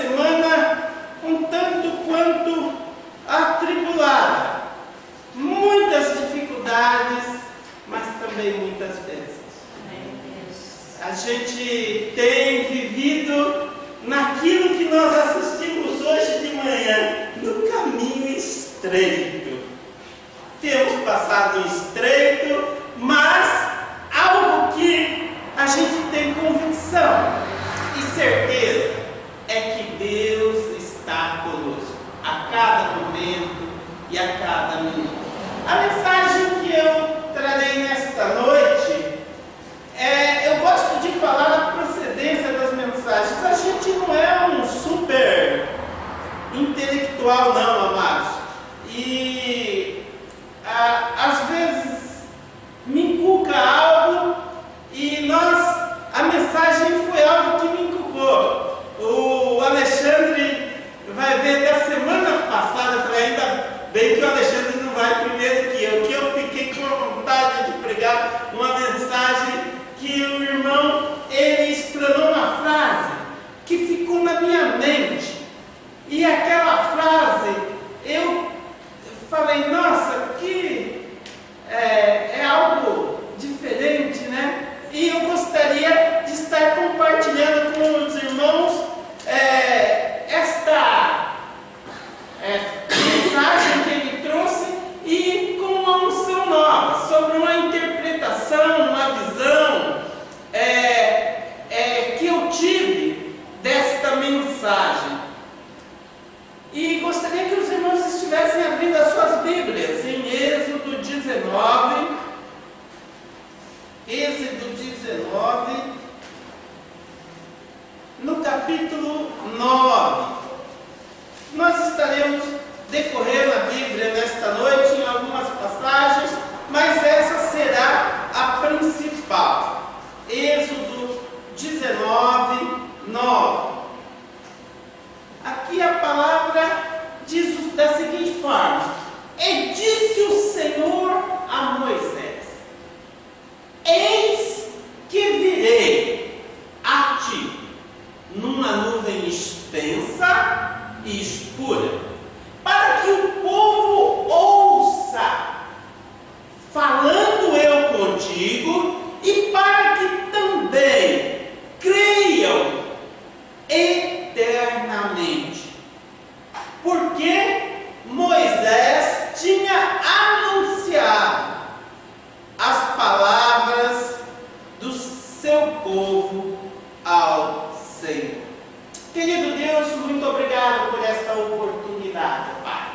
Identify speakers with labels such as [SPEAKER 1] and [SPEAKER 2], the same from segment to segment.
[SPEAKER 1] semana um tanto quanto atribulada. Muitas dificuldades, mas também muitas bênçãos. A gente tem vivido naquilo que nós assistimos hoje de manhã, no caminho estreito. Temos passado estreito, mas algo que a gente tem convicção e certeza é que Deus está conosco a cada momento e a cada minuto. A mensagem que eu trarei nesta noite, eu gosto de falar da procedência das mensagens. A gente não é um super intelectual não, amados. E às vezes me inculca algo e a mensagem foi algo que me inculcou. O Alexandre vai ver até a semana passada, eu falei, ainda bem que o Alexandre não vai primeiro que eu fiquei com vontade de pregar uma mensagem que o irmão, ele explanou uma frase que ficou na minha mente. E aquela frase, eu falei, nossa, que é algo diferente, né? E eu gostaria de estar compartilhando com os irmãos esta mensagem que ele trouxe e com uma unção nova, sobre uma interpretação, uma visão que eu tive desta mensagem. E gostaria que os irmãos estivessem abrindo as suas Bíblias em Êxodo 19. Êxodo 19, no capítulo 9. Nós estaremos decorrendo a Bíblia nesta noite em algumas passagens, mas essa será a principal. Êxodo 19, 9. Aqui a palavra diz da seguinte forma: E disse o Senhor a Moisés: Eis que virei a ti numa nuvem extensa e escura, para que o povo ouça, falando eu contigo, e para que também creiam eternamente. Porque Moisés tinha anunciado as palavras do seu povo ao Senhor. Querido Deus, muito obrigado por esta oportunidade, Pai.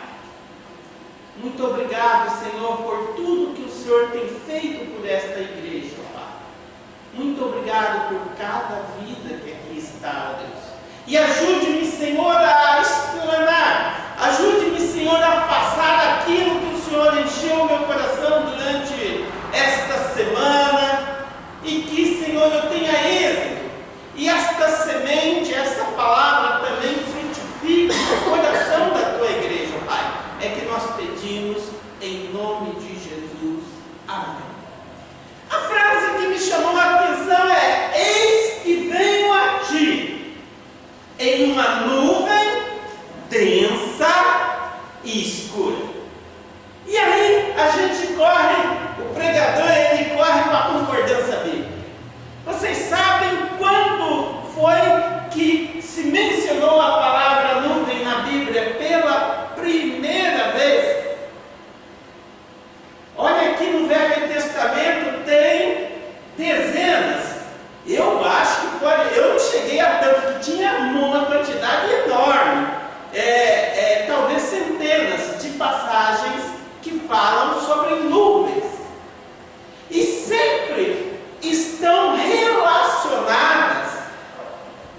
[SPEAKER 1] Muito obrigado, Senhor, por tudo que o Senhor tem feito por esta igreja, Pai. Muito obrigado por cada vida que aqui está, ó Deus. E ajude-me, Senhor, a explanar. Ajude-me, Senhor, a passar aquilo que o Senhor encheu o meu coração durante esta semana. E que, Senhor, eu tenha êxito. E esta semente, esta palavra também frutifique no coração da tua igreja, Pai. É que nós pedimos em nome de Jesus. Amém. A frase que me chamou a atenção é: Eis que venho a ti em uma nuvem densa e escura. E aí a gente corre, o pregador ele corre com a concordância bíblica. Vocês sabem quando foi que se mencionou a palavra nuvem na Bíblia pela primeira vez? Olha aqui no Velho Testamento tem dezenas. Eu acho que eu não cheguei a tanto, que tinha uma quantidade enorme, talvez centenas de passagens que falam sobre nuvens. E sempre estão relacionadas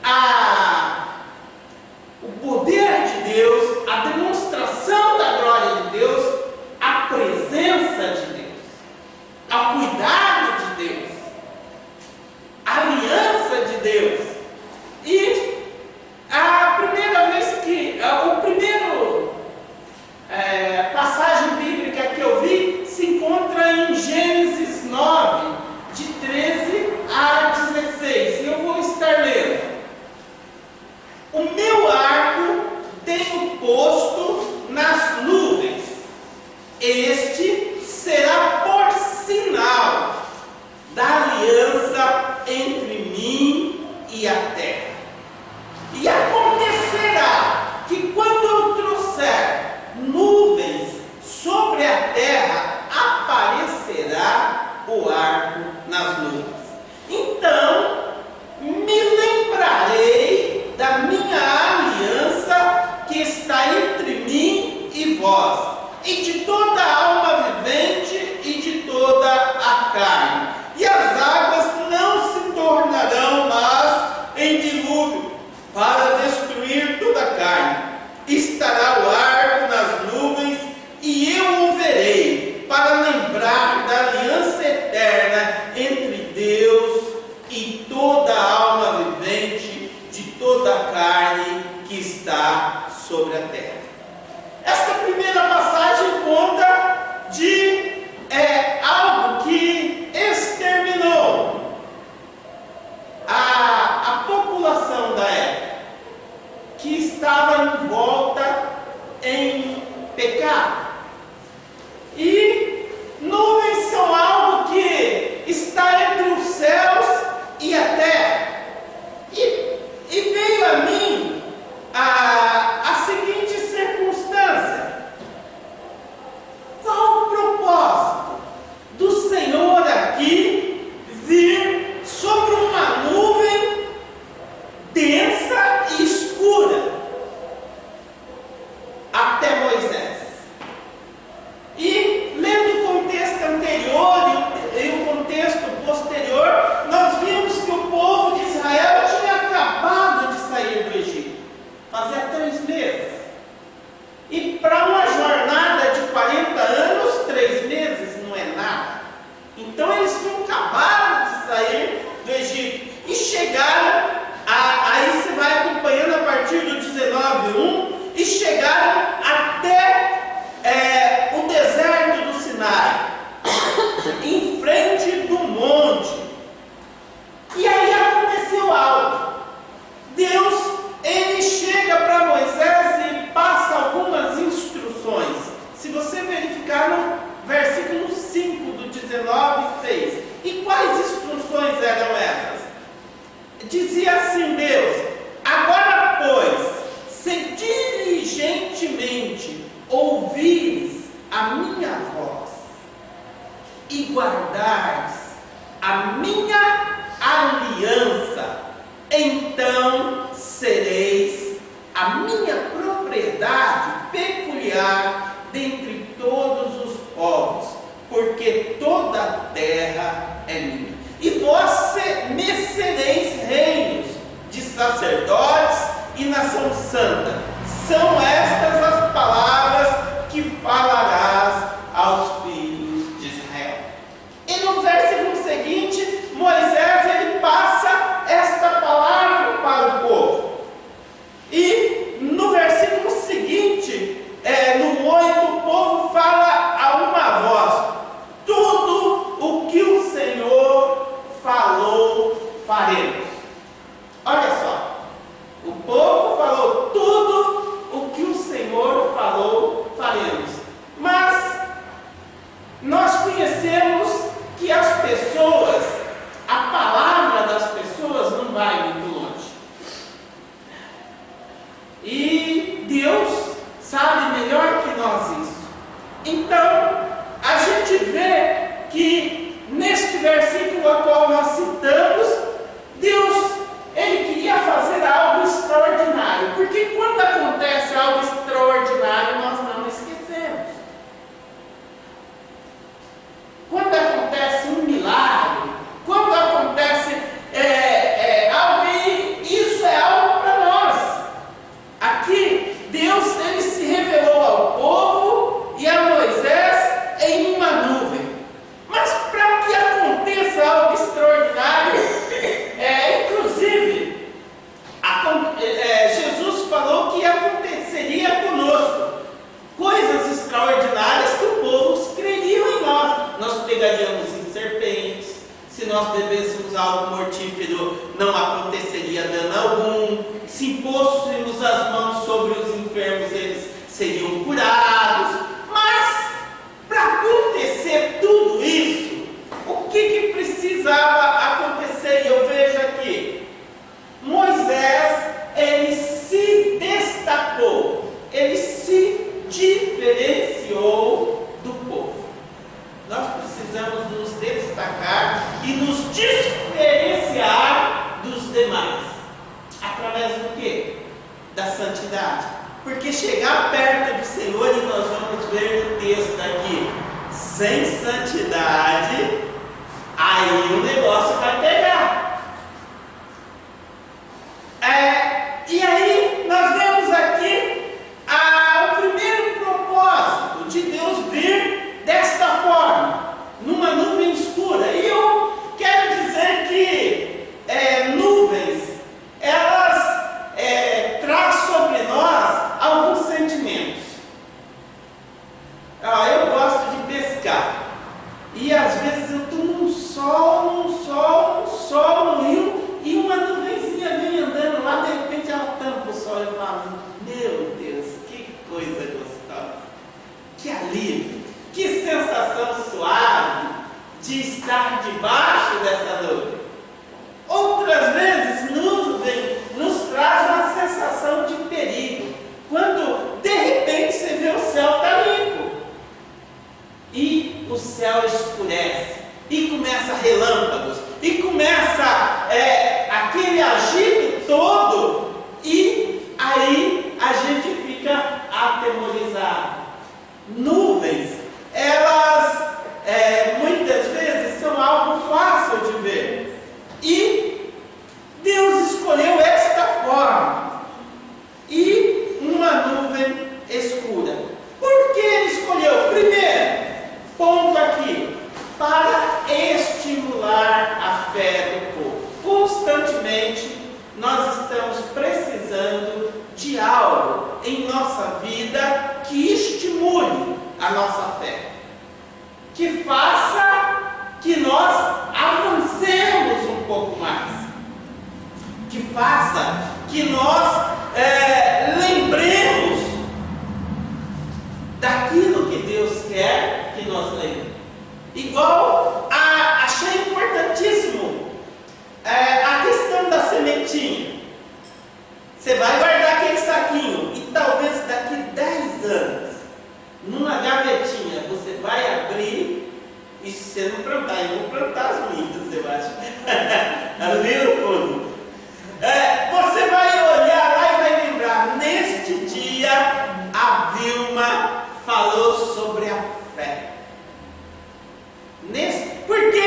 [SPEAKER 1] ao poder de Deus, a demonstração da glória de Deus, a presença de Deus, ao cuidado de Deus, a aliança de Deus. E a primeira passagem bíblica que eu vi toda a carne que está sobre a terra. Esta primeira passagem conta de algo que exterminou a população da época, que estava envolta em pecado. E nuvens são algo que está entre os céus e a terra. E veio a mim a seguinte circunstância: qual o propósito do Senhor aqui vir sobre uma nuvem densa e escura até Moisés? E lendo o contexto anterior e o contexto posterior, nós vimos que o povo de Israel tinha acabado de sair do Egito, fazia 3 meses. E para uma jornada de 40 anos, 3 meses não é nada. Então eles tinham acabado de sair do Egito e chegaram, aí você vai acompanhando a partir do 19:1, e chegaram até o deserto do Sinai, em frente do monte. E aí aconteceu algo. Deus, ele chega para Moisés e passa algumas instruções. Se você verificar no versículo 5 do 19:6. E quais instruções eram essas? Dizia assim Deus: agora, pois, se diligentemente ouvires a minha voz e guardares a minha aliança, então sereis a minha propriedade peculiar dentre todos os povos, porque toda a terra é minha. E vós me sereis reinos de sacerdotes e nação santa. São estas as palavras que falarás aos filhos de Israel. E no versículo seguinte, Moisés ele passa esta palavra para o povo. E no versículo seguinte, no 8, o povo fala a uma voz: tudo o que o Senhor falou, faremos. Olha só, o povo falou: tudo o que o Senhor falou, faremos. Mas nós conhecemos que as pessoas, a palavra das pessoas não vai muito longe. E Deus sabe melhor que nós isso. Então, a gente vê que neste versículo a qual nós citamos, Deus, ele queria fazer algo extraordinário. Porque quando acontece algo extraordinário, nós não esquecemos. Quando acontece um milagre, quando acontece algo, isso é algo para nós. Aqui, Deus, ele se revelou ao povo e a Moisés em uma nuvem. Mas para que aconteça algo extraordinário, inclusive, Jesus falou que aconteceria conosco coisas extraordinárias que o povo creriam em nós. Nós pegaríamos em serpentes, se nós bebêssemos algo mortífero, não aconteceria dano algum, se impôssemos as mãos sobre os enfermos, eles seriam curados. Mas, para acontecer tudo isso, o que precisava acontecer? E eu vejo aqui, Moisés, ele se destacou, ele se diferenciou do povo. Nós precisamos nos destacar e nos diferenciar dos demais. Através do quê? Da santidade. Porque chegar perto do Senhor, e nós vamos ver no texto aqui, sem santidade, aí o negócio vai pegar. E aí nós vemos aqui o primeiro propósito de Deus vir desta forma, numa nuvem escura. E eu quero dizer que nuvens, elas de estar debaixo dessa nuvem. Outras vezes, nuvem nos traz uma sensação de perigo. Quando de repente você vê o céu está limpo e o céu escurece e começa relâmpagos e começa aquele agito todo, e aí a gente fica atemorizado. Nuvens, elas muitas vezes são algo fácil de ver, e Deus escolheu esta forma, e uma nuvem escura. Por que Ele escolheu? Primeiro ponto aqui, para estimular a fé do povo. Constantemente nós estamos precisando de algo em nossa vida que estimule a nossa fé, que faça que nós avancemos um pouco mais, que faça que nós lembremos daquilo que Deus quer que nós lembremos. Igual achei importantíssimo a questão da sementinha. Você vai guardar aquele saquinho e talvez daqui 10 anos, numa gavetinha, você vai abrir, e se você não plantar, eu vou plantar as minhas, você vai ali no fundo. Você vai olhar lá e vai lembrar, neste dia a Vilma falou sobre a fé. Porque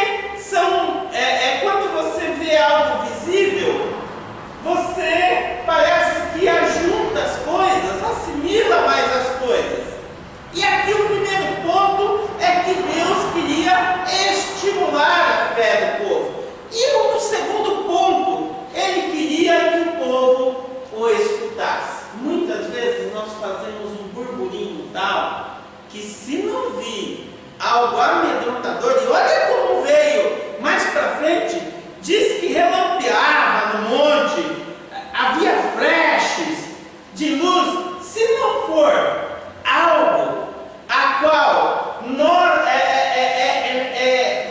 [SPEAKER 1] quando você vê algo visível, você parece que ajunta as coisas, assimila mais as coisas. E aqui o primeiro ponto é que Deus queria estimular a fé do povo. E o segundo ponto, Ele queria que o povo o escutasse. Muitas vezes nós fazemos um burburinho tal, que se não vir algo amedrontador, e olha como veio mais para frente, diz que relampeava no monte, havia flashes de luz. Se não for algo a qual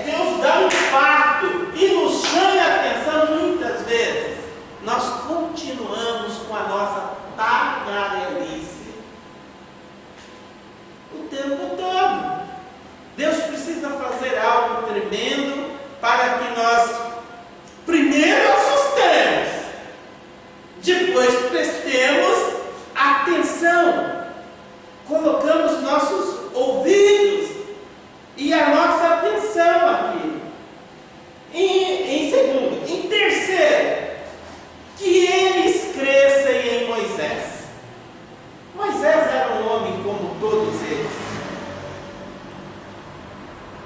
[SPEAKER 1] Deus dá um impacto e nos chama a atenção, muitas vezes nós continuamos com a nossa tagarelice o tempo todo. Deus precisa fazer algo tremendo para que nós primeiro assustemos, depois prestemos atenção, colocamos nossos ouvidos e a nossa atenção aqui. Em segundo, em terceiro, que eles crescem em Moisés. Moisés era um homem como todos eles,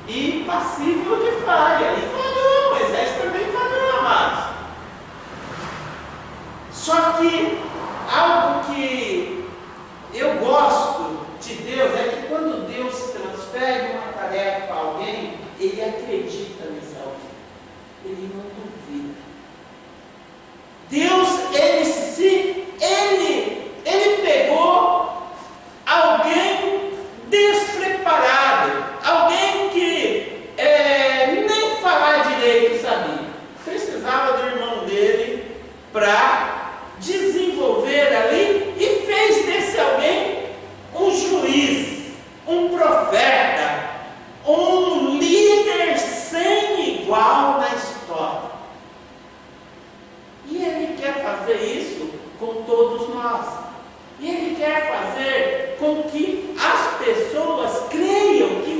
[SPEAKER 1] e passível de falha, e falhou. Moisés também falhou, amados. Só que algo que eu gosto de Deus é que quando Deus transfere uma tarefa a alguém, Ele acredita nesse alguém, Ele não duvida. Deus, Ele pegou alguém despreparado, alguém que nem falar direito sabia, precisava do irmão dele para desenvolver ali, e fez desse alguém um juiz, um profeta, um líder sem igual na história. E Ele quer fazer isso com todos nós. E Ele quer fazer com que as pessoas creiam que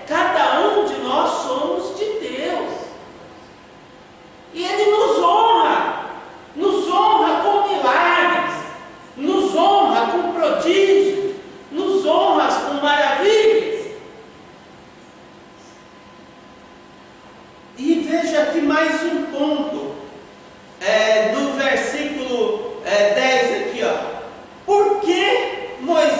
[SPEAKER 1] cada um de nós somos de Deus. E Ele nos honra com milagres, nos honra com prodígios, nos honra com maravilhas. E veja aqui mais um ponto, no versículo 10 aqui, ó. Por que Moisés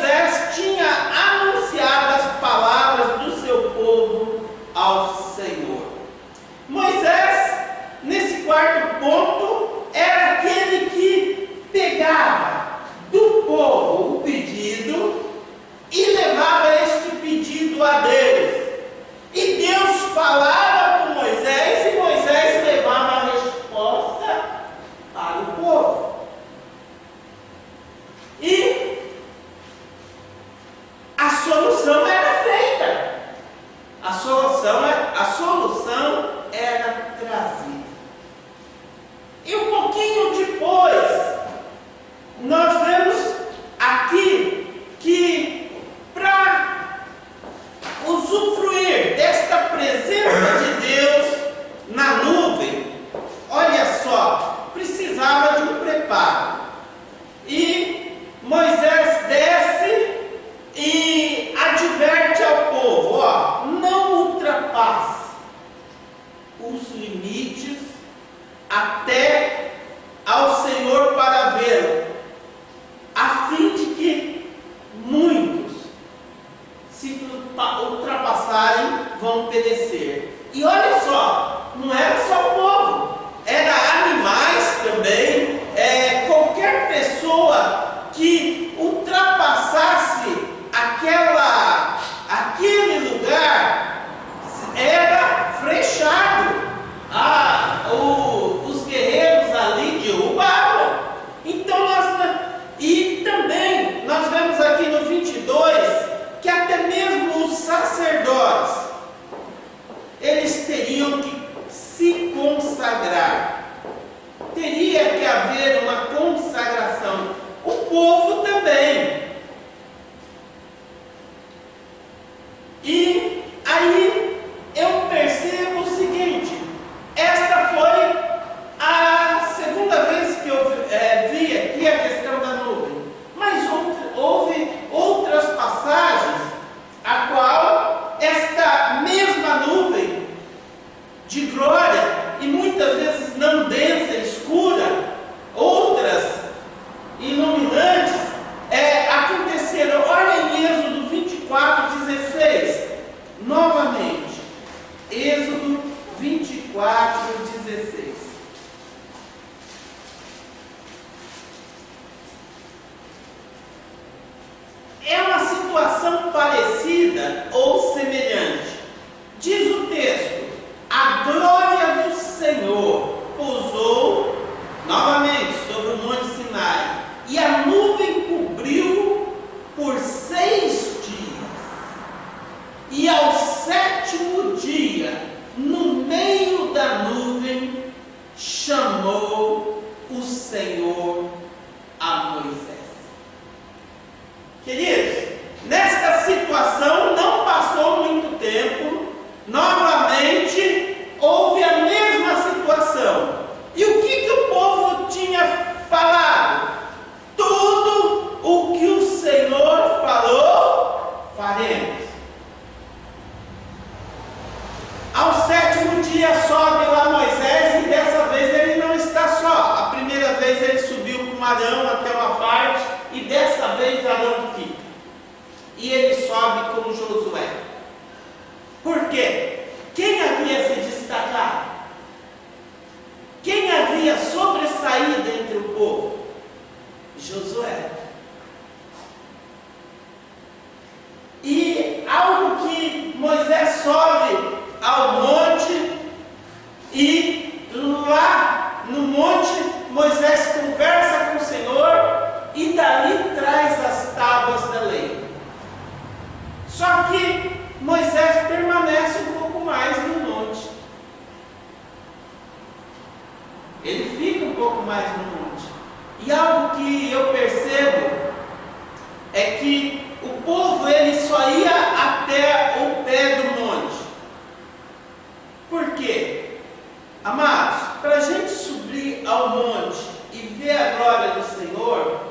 [SPEAKER 1] preparo. E Moisés desce e adverte ao povo: ó, não ultrapasse os limites até ao Senhor para vê-lo, a fim de que muitos, se ultrapassarem, vão perecer. E olha só, não era só o povo, era animais também, qualquer pessoa que ultrapassasse aquele lugar era flechado. Os guerreiros ali derrubavam. Então e também nós vemos aqui no 22 que até mesmo os sacerdotes, eles teriam que se consagrar. Teria que haver uma consagração. O povo também. E aí eu percebo o seguinte: esta foi a segunda vez que eu vi aqui a questão da nuvem. Mas houve outras passagens a qual esta mesma nuvem de glória, e muitas vezes não densa, escura, outras iluminantes, aconteceram. Olha em Êxodo 24:16, novamente, Êxodo 24:16. É uma situação parecida ou semelhante. Diz o texto: a glória do Senhor pousou novamente sobre o Monte Sinai, e a nuvem cobriu por 6 dias. E ao 7º dia, no meio da nuvem, chamou o Senhor a Moisés. Queridos, nesta situação não passou muito tempo, novamente houve a mesma situação. E o que o povo tinha falado? Tudo o que o Senhor falou, faremos. Ao 7º dia sobe lá Moisés, e dessa vez ele não está só. A primeira vez ele subiu com Arão até uma parte, e dessa vez Arão fica. E ele sobe com Josué. Por quê? Quem havia se destacado? Quem havia sobressaído entre o povo? Josué. E algo que Moisés sobe ao monte, e lá no monte Moisés conversa com o Senhor, e dali traz as tábuas da lei. Só que Moisés permanece um pouco mais no monte. Ele fica um pouco mais no monte. E algo que eu percebo é que o povo ele só ia até o pé do monte. Por quê? Amados, para a gente subir ao monte e ver a glória do Senhor,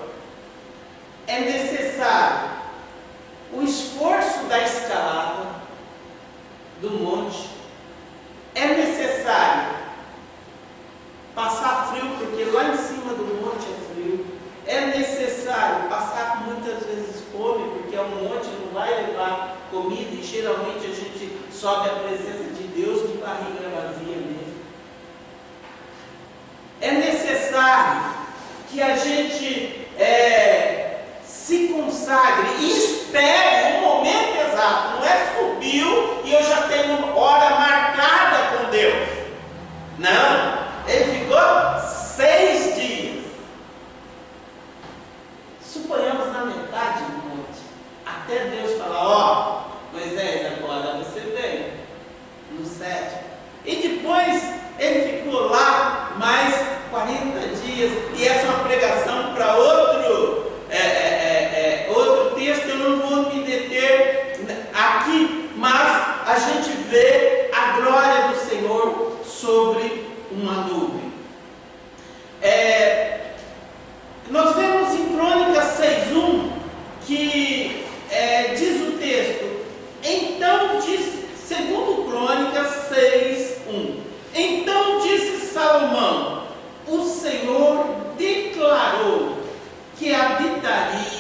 [SPEAKER 1] é necessário o esforço da escalada do monte. É necessário passar frio, porque lá em cima do monte é frio. É necessário passar muitas vezes fome, porque o monte não vai levar comida, e geralmente a gente sobe a presença de Deus de barriga vazia mesmo. É necessário que a gente se consagre e espere o momento exato. Não é subiu e eu já tenho hora marcada com Deus. Não, ele ficou 6 dias. Suponhamos na metade do monte, até Deus falar: ó, Moisés, agora você vem.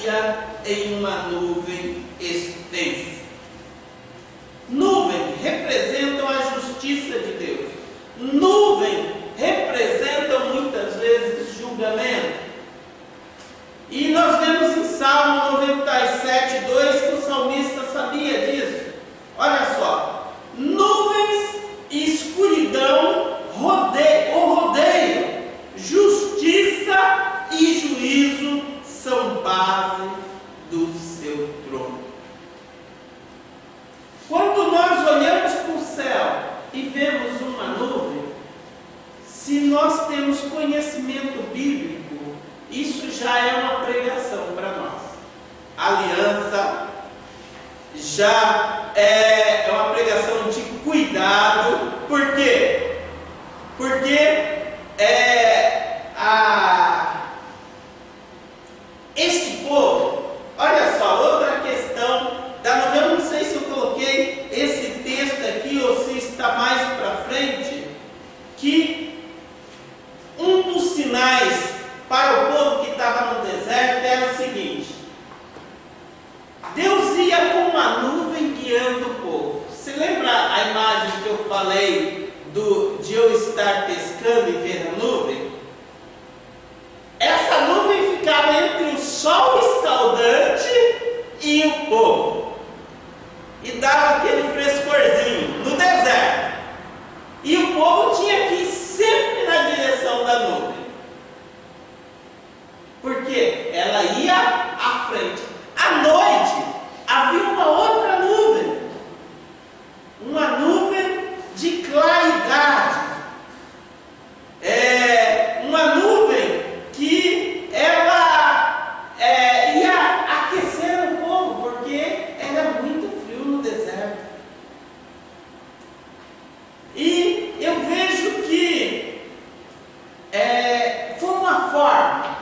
[SPEAKER 1] estaria em uma nuvem extensa. Nuvem representam a justiça de Deus. Nuvem representam muitas vezes julgamento. E nós vemos em Salmo 97:2 que o salmista sabia disso. Olha só: nuvens e escuridão o rodeiam, justiça e juízo são base do seu trono. Quando nós olhamos para o céu e vemos uma nuvem, se nós temos conhecimento bíblico, isso já é uma pregação para nós. Aliança já é uma pregação de cuidado. Por quê? Porque este povo, olha só, outra questão da novela, eu não sei se eu coloquei esse texto aqui ou se está mais para frente, que um dos sinais para o povo que estava no deserto era o seguinte: Deus ia com uma nuvem guiando o povo. Você lembra a imagem que eu falei de eu estar pescando e ver a nuvem? Essa nuvem ficava entre o sol escaldante e o povo, e dava aquele frescorzinho no deserto, e o povo tinha que ir sempre na direção da nuvem, porque ela ia à frente. À noite havia uma outra nuvem, uma nuvem de claridade, uma nuvem que ela ia aquecer o povo, porque era muito frio no deserto. E eu vejo que foi uma forma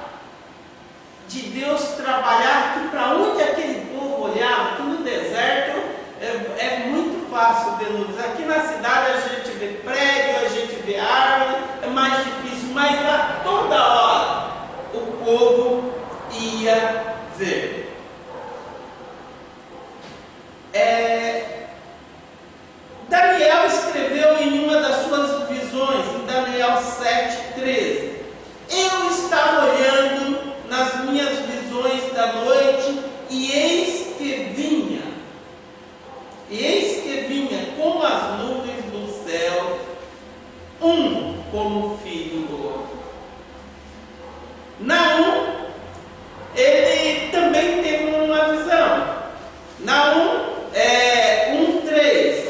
[SPEAKER 1] de Deus trabalhar, que para onde aquele povo olhava, que no deserto é muito fácil ver nuvens. Aqui na cidade a gente vê prédio, a gente vê árvore, é mais difícil, mas lá toda hora o povo ia ver. Daniel escreveu em uma das suas visões, em Daniel 7:13: eu estava olhando nas minhas visões da noite, e eis que vinha com as nuvens do céu, um como filho do outro. Naum, ele também teve uma visão. Naum 1:3: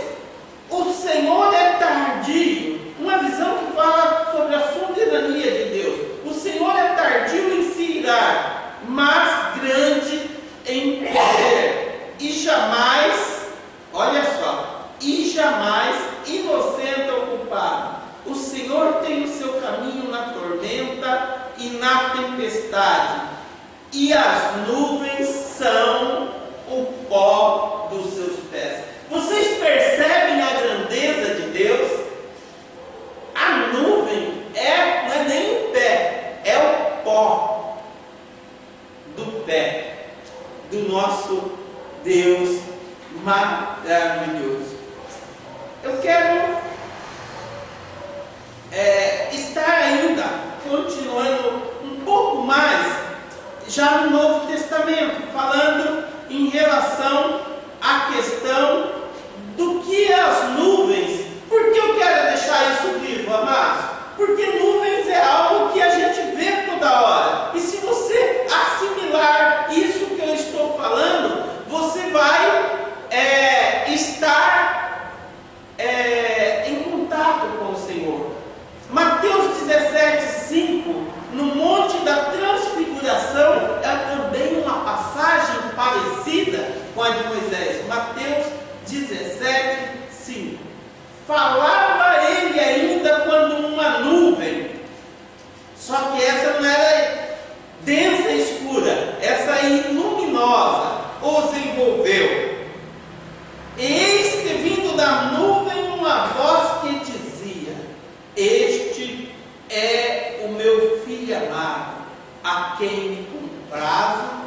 [SPEAKER 1] o Senhor é tardio. Uma visão que fala sobre a soberania de Deus. O Senhor é tardio em se irar, mas grande em poder, e jamais, olha só, e jamais inocenta o culpado. O Senhor tem o seu caminho na tormenta e na tempestade, e as nuvens são o pó dos seus pés. Vocês percebem a grandeza de Deus? A nuvem não é nem o pé, é o pó do pé do nosso Deus maravilhoso. Eu quero estar ainda continuando um pouco mais já no Novo Testamento, falando em relação à questão do que as nuvens. Por que eu quero deixar isso vivo, amados? Porque nuvens é algo que a gente vê toda hora. E se você assimilar isso que eu estou falando, você vai estar em contato com o Senhor. Mateus 17:5, no Monte da Transfiguração, é também uma passagem parecida com a de Moisés. Mateus 17:5. Falava ele ainda quando uma nuvem, só que essa não era densa e escura, essa luminosa, os envolveu. Eis que vindo da nuvem uma voz que dizia: este é o meu filho amado, a quem me comprazo.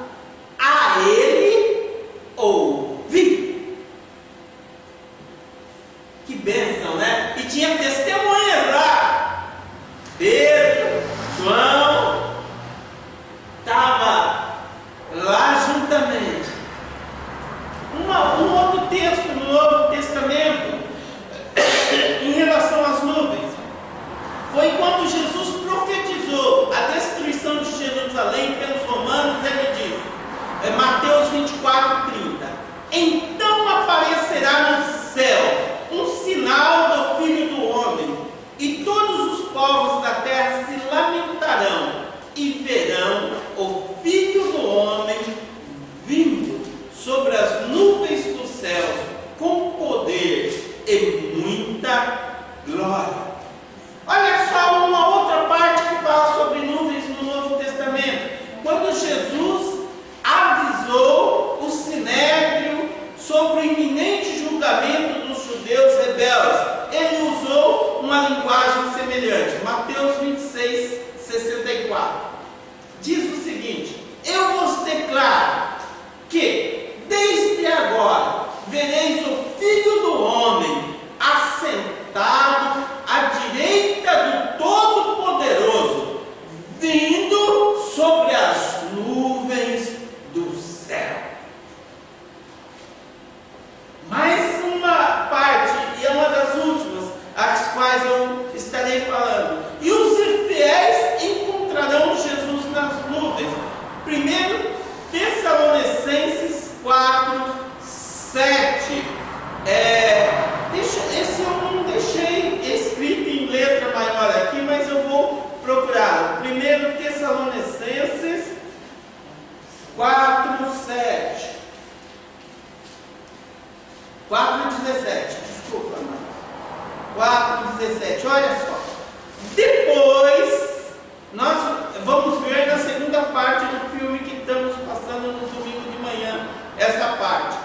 [SPEAKER 1] 4:7. 4:17. Desculpa, mano. 4:17. Olha só. Depois, nós vamos ver na segunda parte do filme que estamos passando no domingo de manhã, essa parte.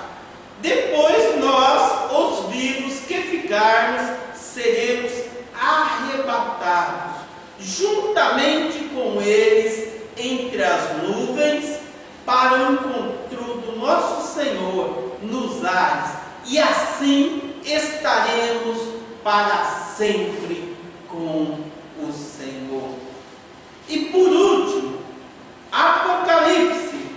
[SPEAKER 1] Depois nós, os vivos que ficarmos, seremos arrebatados, juntamente com eles, entre as nuvens, para o encontro do nosso Senhor nos ares, e assim estaremos para sempre com o Senhor. E por último, Apocalipse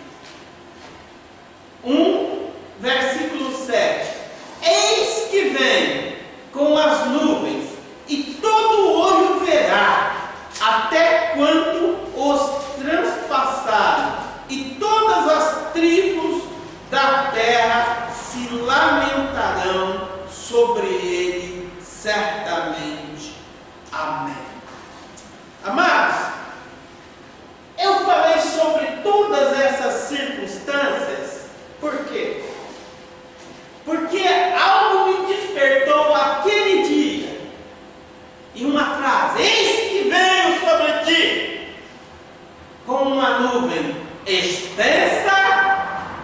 [SPEAKER 1] 1, versículo 7. Eis que vem com as nuvens, e todo olho verá, até quanto os transpassaram, e todas as tribos da terra se lamentarão sobre ele, certamente. Amém. Amados, eu falei sobre todas essas circunstâncias, por quê? Porque algo me despertou aquele dia, em uma frase: eis que venho sobre ti, com uma nuvem espessa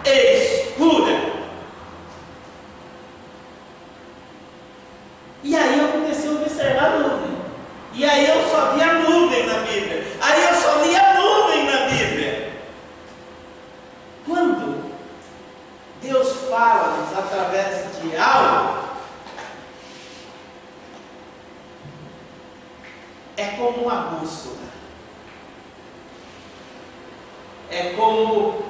[SPEAKER 1] e escura. E aí eu comecei a observar a nuvem. E aí eu só vi a nuvem na Bíblia. Aí eu só li a nuvem na Bíblia. Quando Deus fala-nos através de algo, é como uma bússola. É como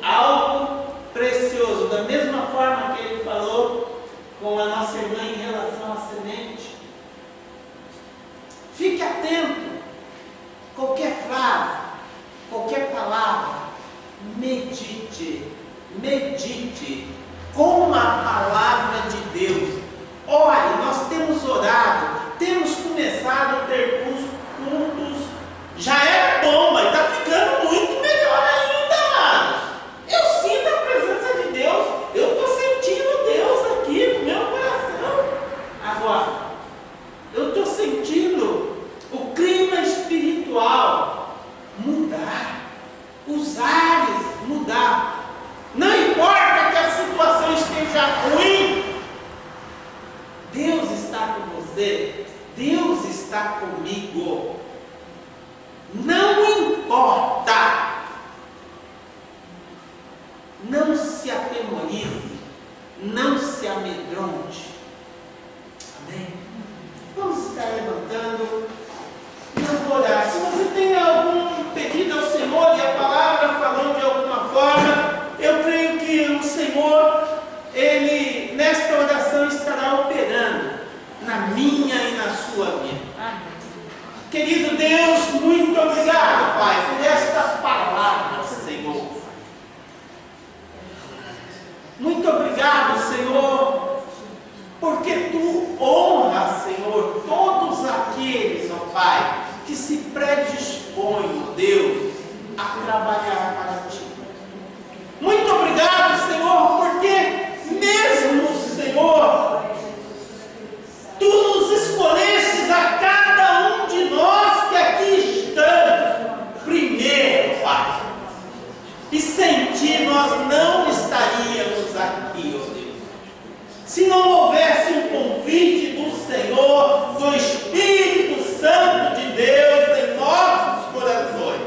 [SPEAKER 1] algo precioso. Da mesma forma que ele falou com a nossa irmã em relação à semente. Fique atento. Qualquer frase, qualquer palavra, medite com a palavra de Deus. Olha, nós temos orado, temos começado a ter cultos. Já é bom, mas está ficando muito melhor ainda, amados. Eu sinto a presença de Deus. Eu estou sentindo Deus aqui no meu coração. Agora, eu estou sentindo o clima espiritual mudar, os ares mudar. Não importa que a situação esteja ruim, Deus está com você, Deus está comigo. Não importa. Não se atemorize, não se amedronte. Amém? Vamos estar levantando. Eu vou orar. Se você tem algum pedido ao Senhor e a palavra falou de alguma forma, eu creio que o Senhor, Ele nesta oração estará operando na minha e na sua vida. Querido Deus, muito obrigado, Pai, por esta palavra, Senhor. Muito obrigado, Senhor, porque Tu honras, Senhor, todos aqueles, ó Pai, que se predispõem, ó Deus, a trabalhar para Ti. Muito obrigado, Senhor, porque mesmo, Senhor, Tu nos escolhestes a cada um de nós que aqui estamos, primeiro, Pai. E sem Ti nós não estaríamos aqui, ó Deus. Se não houvesse um convite do Senhor, do Espírito Santo de Deus em nossos corações.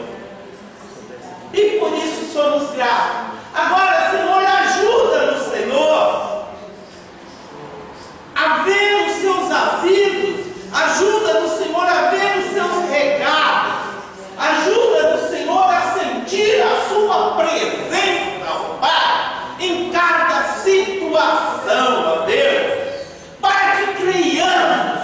[SPEAKER 1] E por isso somos gratos. Agora, Senhor, ajuda-nos, Senhor, a ver os Seus avisos. Ajuda-nos, Senhor, a ver os Seus recados. Ajuda-nos, Senhor, a sentir a Sua presença, ó Pai, em cada situação, ó Deus, para que creiamos,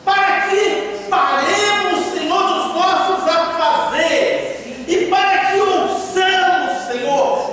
[SPEAKER 1] para que paremos, Senhor, nos nossos afazeres, e para que ouçamos, Senhor,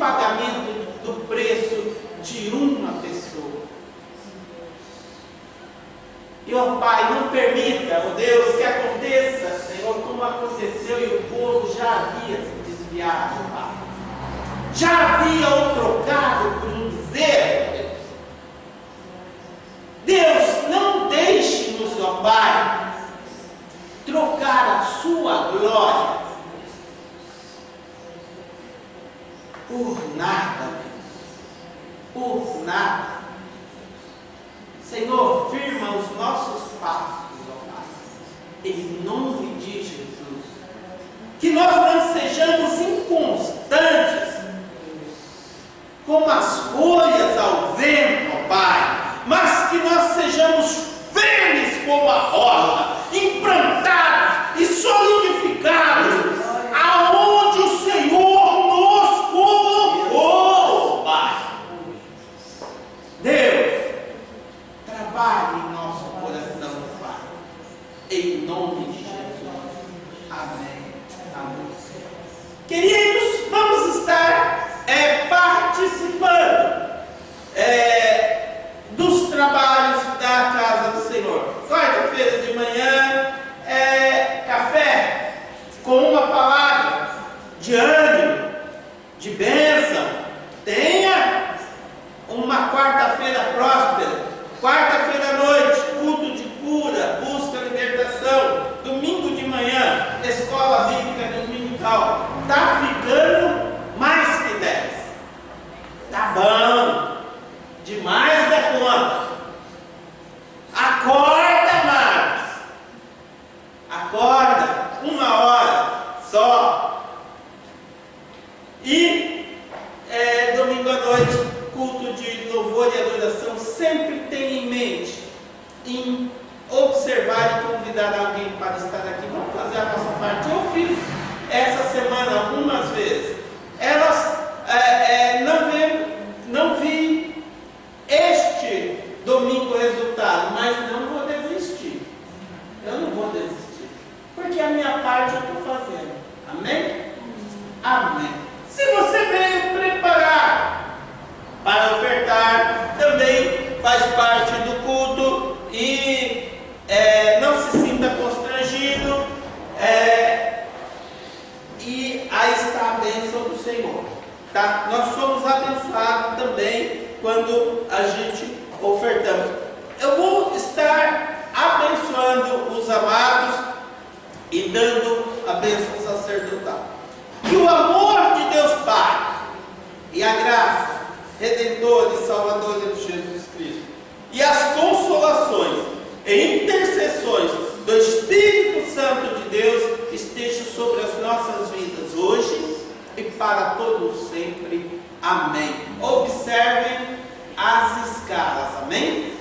[SPEAKER 1] pagamento do preço de uma pessoa. E, ó Pai, não permita, ó Deus, que aconteça, Senhor, como aconteceu e o povo já havia se desviado, Pai. Já havia o trocado por um bezerro, Deus. Deus, não deixe-nos, ó Pai, trocar a sua glória por nada, Deus. Por nada. Senhor, firma os nossos passos, ó Pai, em nome de Jesus. Que nós não sejamos inconstantes, como as folhas ao vento, ó Pai, mas que nós sejamos firmes como a rocha, implantados e solidificados, aonde o Senhor nos colocou, Pai. Deus, trabalhe em nosso coração, Pai, em nome de Jesus. Amém. Amém. Queridos, vamos estar participando dos trabalhos da casa do Senhor. Quarta-feira de manhã, café com uma palavra de ânimo, de bênção. Tenha uma quarta-feira próspera. Quarta-feira à noite, culto de cura, busca, libertação. Domingo de manhã, escola bíblica dominical. Está ficando mais que 10. Tá bom. Demais da conta. Acorda, amados. Acorda. 1 hora só. E domingo à noite, culto de louvor e adoração. Sempre tenha em mente em observar e convidar alguém para estar aqui. Vamos fazer a nossa parte. Eu fiz essa semana algumas vezes. Elas não vi este domingo o resultado, mas não vou desistir. Eu não vou desistir, porque a minha parte eu estou fazendo. Amém? Amém. Se você veio preparar para ofertar, também faz parte do culto e não se sinta constrangido, e aí está a bênção do Senhor, tá? Nós somos abençoados também quando a gente ofertamos. Eu vou estar abençoando os amados e dando a bênção sacerdotal. Que o amor de Deus Pai e a graça redentora e salvadora de Jesus Cristo e as consolações e intercessões do Espírito Santo de Deus esteja sobre as nossas vidas hoje e para todos sempre. Amém. Observem as escalas. Amém?